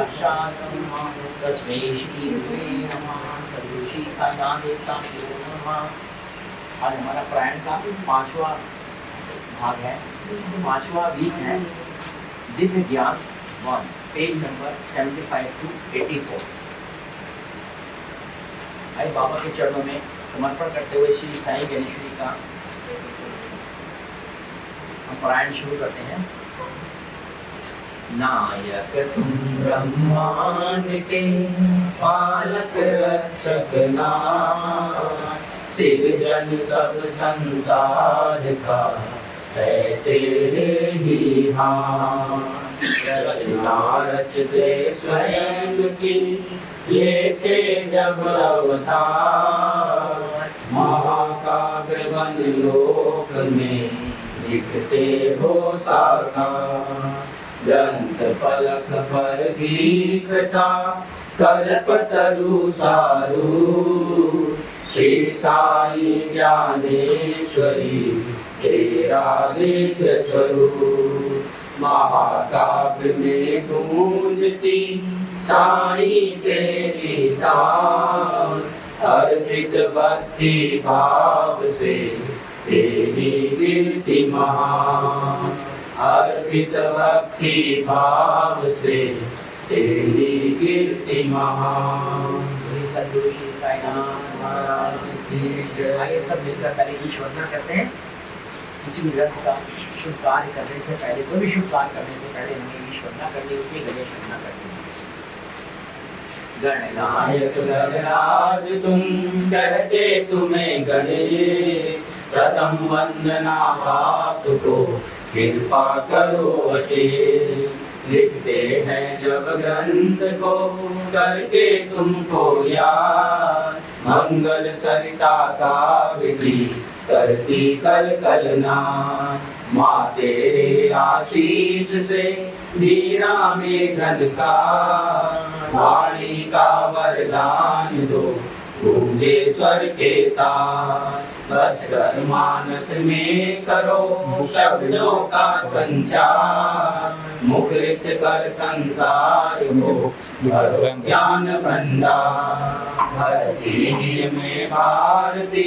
साक्षात् तस्मै श्री गुरुवे नमः। सद्गुरु श्री साईनाथ देवता को नमः। आज हमारा प्राणायाम का 5वां भाग है, 5वां वीक है। दिव्य ज्ञान 1, पेज नंबर 75 to 84। आइए बाबा के चरणों में समर्पण करते हुए श्री साईं ज्ञानेश्वरी का हम पारायण शुरू करते हैं। नायक तुम ब्रह्मांड के पालक रक्षक नाथ, सिरजन सब संसार का है तेरे ही हाथ। रचना रचते स्वयं की लेके जब अवतार, महाकाव्य बन लोक में दिखते हो साकार। ग्रंथ फलक पर दिखता कल्पतरु सारू, श्री साई ज्ञानेश्वरी तेरा दिव्य स्वरूप। महाकाव्य में गूंजती साई तेरी तान, अर्पित भक्ति भाव से तेरी कीर्ति महान। अर्पित भक्ति भाव से तेरी कीर्ति महान। सद्गुरु श्री साईनाथ महाराज की जय। आइए सब मिलकर पहले ईश्वरना करते हैं। किसी भी ग्रंथ का शुभ कार्य करने से पहले, कोई भी शुभ कार्य करने से पहले हमें ईश्वरना करनी होती है, गणेश वंदना करनी होती है। गणनायक गणराज तुम कहते तुम्हें गणेश, प्रथम वंदना आप को कृपा करो असीम। लिखते हैं जब ग्रंथ को करके तुमको याद, मंगल सरिता का विधि करती कल कलना। माँ तेरे आशीष से दीना में घन का, वाणी का वरदान दो गूंजे स्वर के तार। बस कर मानस में करो शब्दों का संचार, मुखरित कर संसार को ज्ञान भंडार। भरती में भारती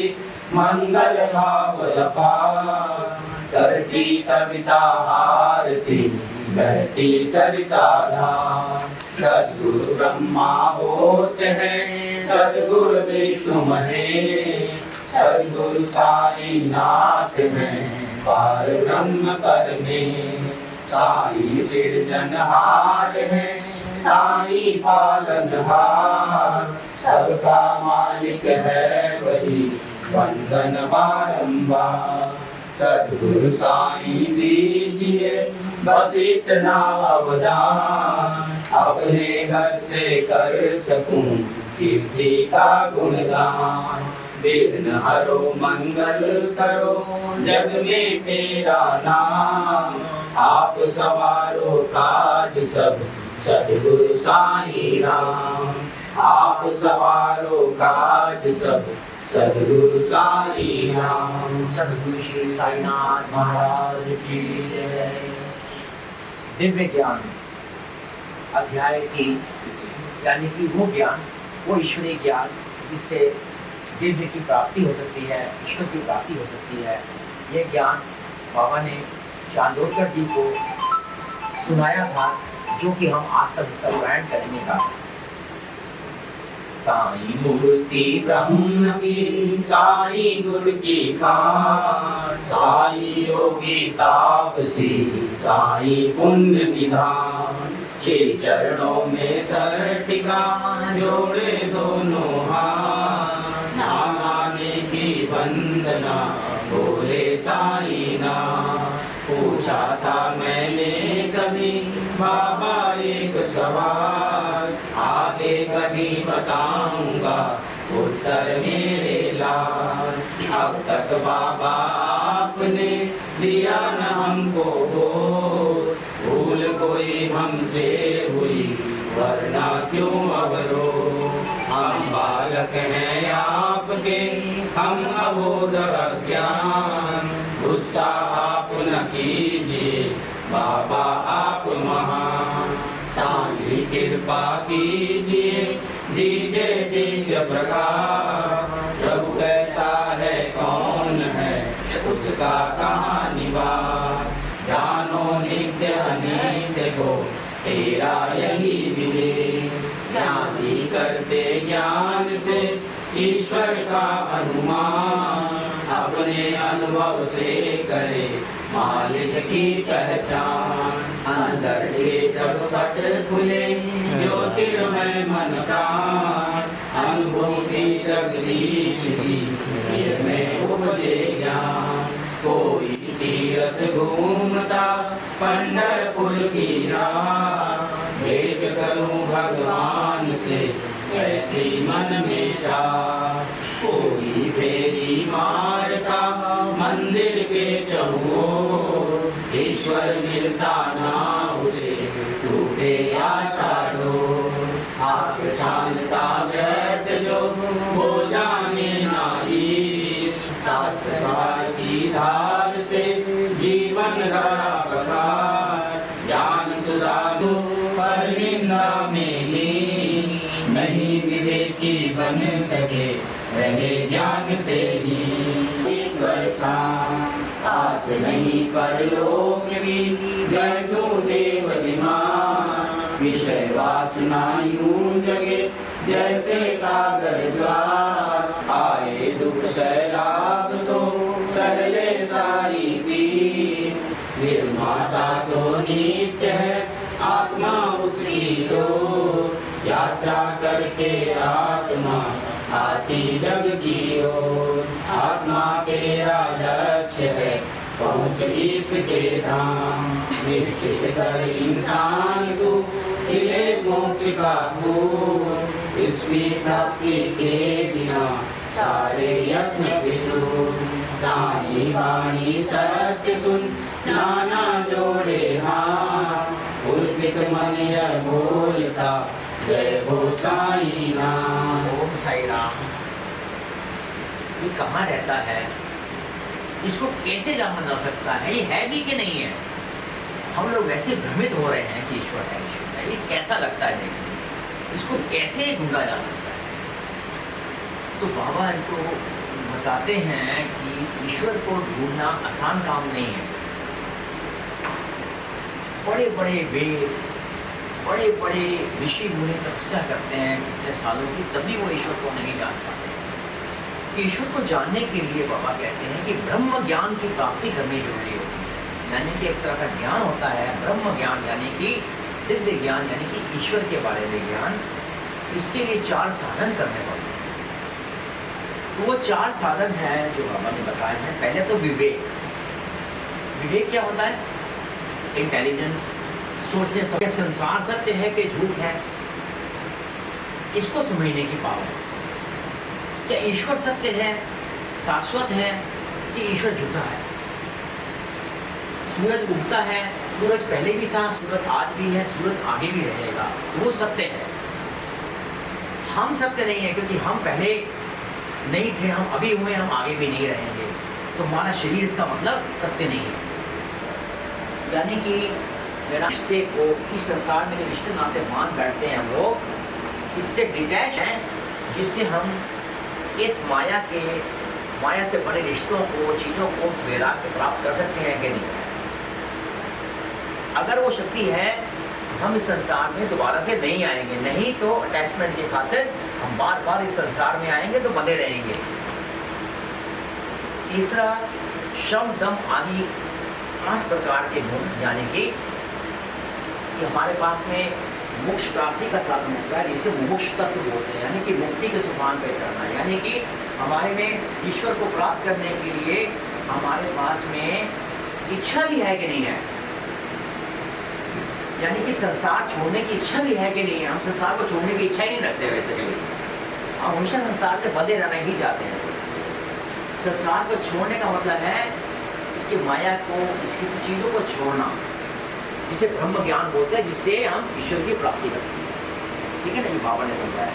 मंगल भाव अपार, करती कविता आरती बहती सरिता धार। सद्गुरु ब्रह्मा होते हैं सद्गुरु विष्णु महेश, सद्गुरु साई नाथ हैं पार ब्रह्म परमेश। साई सिरजनहार है साई पालनहार, सबका मालिक है वही वंदन बारंबार। सद्गुरु साई दीजिए बस इतना अवदान, अपने घर से कर सकूं कीर्ति का गुणगान। विघ्न हरो मंगल करो जग में तेरा नाम, आप सवारो काज सब सद्गुरु साई राम। आप सवारो काज सब सद्गुरु साई राम। सद्गुरु श्री साईनाथ महाराज की जय। दिव्य ज्ञान अध्याय की, यानी कि वो ज्ञान, वो ईश्वरीय ज्ञान जिससे दिव्य की प्राप्ति हो सकती है, ईश्वर की प्राप्ति हो सकती है। ये ज्ञान बाबा ने चांदोरकर जी को सुनाया था, जो कि हम आज सब इसका पारायण करेंगे का। साई मूर्ति ब्रह्म की साई गुण की खान, साई योगी तापसी साई पुण्य निधान। श्री चरणों में सर टिका जोड़े दोनों हाथ, नागाने की वंदना बोले साई नाम। पूछा था मैंने कभी बाबा एक सवाल, आगे कभी बताऊंगा उत्तर मेरे लाल। अब तक बाबा आपने दिया न हमको भूल कोई हमसे हुई वरना क्यों अवरो। हम बालक हैं आपके हम अबोध अज्ञान, गुस्सा आप न कीजिए बाबा आप महान। की कृपा कीजिए, दीजिए दिव्य प्रकाश। प्रभु कैसा है, कौन है, उसका कहाँ निवास। जानो नित्य अनित्य को तेरा यही विवेक। ज्ञानी करते ज्ञान से ईश्वर का अनुमान, अपने अनुभव से करे मालिक की पहचान। अंदर के जब पट खुले ज्योतिर्मय मन प्राण, अनुभूति जगदीश की फिर में उपजे ज्ञान। कोई तीर्थ घूमता पंढरपुर की राह, भेंट करूं भगवान से ऐसी मन में चाह। कोई फेरी मारता मंदिर के चहुओर, ईश्वर मिलता ना उसे टूटे आशा डोर। आँख शांता व्यर्थ जो वो जाने ना ईश, शास्त्र सार की धार से जीवन गया प्रकाश। ज्ञान सुधा पर निंदा में लीन, नहीं विवेकी बन सके रहे ज्ञान से ही। ईश्वर आस नहीं परलोक की, बैठो देव विमान। विषय वासना यूं जगे जैसे सागर ज्वार, आए दुख सैलाब तो सरले सारी पीर। फिर माता तो नित्य है आत्मा उसकी तो, यात्रा करके आत्मा आती जग की ओर। आत्मा तेरा लक्ष्य है, पहुँच इसके धाम। निश्चित कर इंसान को खिले मोक्ष का फूल, इसकी प्राप्ति के बिना सारे यत्न फिजूल। साई वाणी सत्य सुन नाना जोड़े हाथ, पुलकित मन यह बोलता जय हो साई नाम। ओम साई राम। ये कहाँ रहता है, इसको कैसे जाना जा सकता है, ये है भी कि नहीं है। हम लोग ऐसे भ्रमित हो रहे हैं कि ईश्वर है, ईश्वर है। ये कैसा लगता है देखिए, इसको कैसे ढूंढा जा सकता है। तो बाबा इनको बताते हैं कि ईश्वर को ढूंढना आसान काम नहीं है। बड़े बड़े वेद, बड़े बड़े ऋषि मुनि तपस्या करते हैं कितने सालों की, तभी वो ईश्वर को नहीं जान पाते। ईश्वर को जानने के लिए बाबा कहते हैं कि ब्रह्म ज्ञान की प्राप्ति करनी जरूरी होती है। यानी कि एक तरह का ज्ञान होता है ब्रह्म ज्ञान, यानी कि दिव्य ज्ञान, यानी कि ईश्वर के बारे में ज्ञान। इसके लिए 4 साधन करने पड़ते हैं। तो वो 4 साधन हैं जो बाबा ने बताए हैं। पहले तो विवेक। विवेक क्या होता है? इंटेलिजेंस, सोचने समझ, संसार सत्य है कि झूठ है, इसको समझने की पावर। क्या ईश्वर सत्य है, शाश्वत है, कि ईश्वर झूठा है? सूरज उगता है, सूरज पहले भी था, सूरज आज भी है, सूरज आगे भी रहेगा, वो सत्य है। हम सत्य नहीं है क्योंकि हम पहले नहीं थे, हम अभी हुए, हम आगे भी नहीं रहेंगे। तो हमारा शरीर इसका मतलब सत्य नहीं है। यानी कि मेरा रिश्ते को, इस संसार में जो रिश्ते नाते मान बैठते हैं हम लोग, इससे डिटैच हैं, जिससे हम इस माया से बने रिश्तों को, चीज़ों को वैराग्य प्राप्त कर सकते हैं कि नहीं। अगर वो शक्ति है, हम इस संसार में दोबारा से नहीं आएंगे। नहीं तो अटैचमेंट के खातिर हम बार बार इस संसार में आएंगे तो बंधे रहेंगे। तीसरा, शम दम आदि 8 प्रकार के गुण, यानी कि हमारे पास में मोक्ष प्राप्ति का साधन होता है, जिसे मोक्ष तत्व बोलते हैं, यानी कि मुक्ति के सोपान पे चढ़ना। यानी कि हमारे में ईश्वर को प्राप्त करने के लिए हमारे पास में इच्छा भी है कि नहीं है। यानी कि संसार छोड़ने की इच्छा भी है कि नहीं है। हम संसार को छोड़ने की इच्छा ही नहीं रखते वैसे कभी, हम हमेशा संसार से बंधे रहना ही चाहते हैं। संसार को छोड़ने का मतलब है इसकी माया को, इसकी सब चीज़ों को छोड़ना, जिसे ब्रह्म ज्ञान बोलते हैं, जिससे हम ईश्वर की प्राप्ति कर सकते हैं। ठीक है ना, ये बाबा ने समझाया।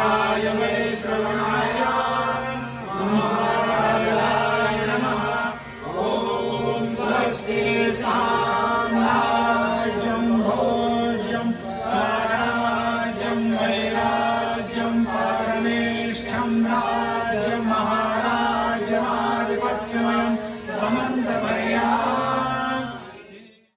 महाकाय वैश्रवणाय महाकाय नमः। ॐ स्वस्ति शान्ति